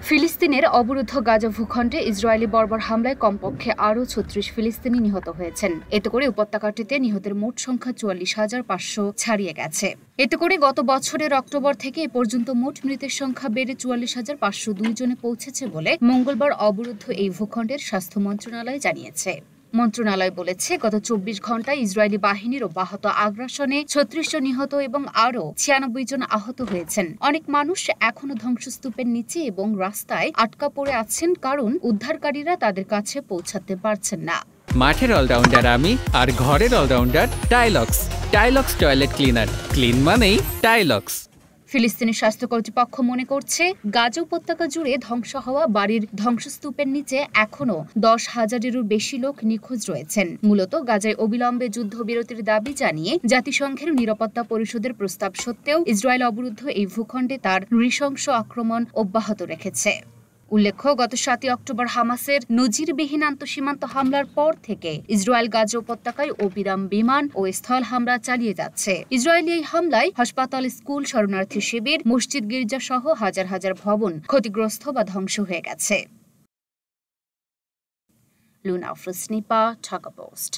ফিলিস্তিনের অবরুদ্ধ গাজা ভূখণ্ডে ইসরায়েলি বর্বর হামলায় কমপক্ষে আরও ৩৬ ফিলিস্তিনি নিহত হয়েছেন। এতে করে উপত্যকাটিতে নিহতের মোট সংখ্যা ৪৪,৫০০ ছাড়িয়ে গেছে। এতে করে গত বছরের অক্টোবর থেকে এ পর্যন্ত মোট মৃতের সংখ্যা বেড়ে ৪৪,৫০২ জনে পৌঁছেছে বলে মঙ্গলবার অবরুদ্ধ এই ভূখণ্ডের স্বাস্থ্য মন্ত্রণালয় জানিয়েছে। মন্ত্রণালয় বলেছে, গত ২৪ ঘণ্টায় ইসরায়েলি বাহিনীর অব্যাহত আগ্রাসনে ৩৬ জন নিহত এবং আরও ৯৬ জন আহত হয়েছেন। অনেক মানুষ এখনও ধ্বংসস্তূপের নিচে এবং রাস্তায় আটকা পড়ে আছেন, কারণ উদ্ধারকারীরা তাদের কাছে পৌঁছাতে পারছেন না। মাঠের অলরাউন্ডার আমি, আর ঘরের allrounder Tylox. Tylox toilet cleaner, clean মানেই টাইলক্স। ফিলিস্তিনি স্বাস্থ্য কর্তৃপক্ষ মনে করছে, গাজা উপত্যকা জুড়ে ধ্বংস হওয়া বাড়ির ধ্বংসস্তূপের নিচে এখনও ১০,০০০-এরও বেশি লোক নিখোঁজ রয়েছেন। মূলত গাজায় অবিলম্বে যুদ্ধবিরতির দাবি জানিয়ে জাতিসংঘের নিরাপত্তা পরিষদের প্রস্তাব সত্ত্বেও ইসরায়েল অবরুদ্ধ এই ভূখণ্ডে তার নৃশংস আক্রমণ অব্যাহত রেখেছে। উল্লেখ্য, গত ৭ অক্টোবর হামাসের নজিরবিহীন আন্তঃসীমান্ত হামলার পর থেকে ইসরায়েল গাজা উপত্যকায় অবিরাম বিমান ও স্থল হামলা চালিয়ে যাচ্ছে। ইসরায়েলি এই হামলায় হাসপাতাল, স্কুল, শরণার্থী শিবির, মসজিদ, গির্জা সহ হাজার হাজার ভবন ক্ষতিগ্রস্ত বা ধ্বংস হয়ে গেছে। Luna Afroz, Dhaka post.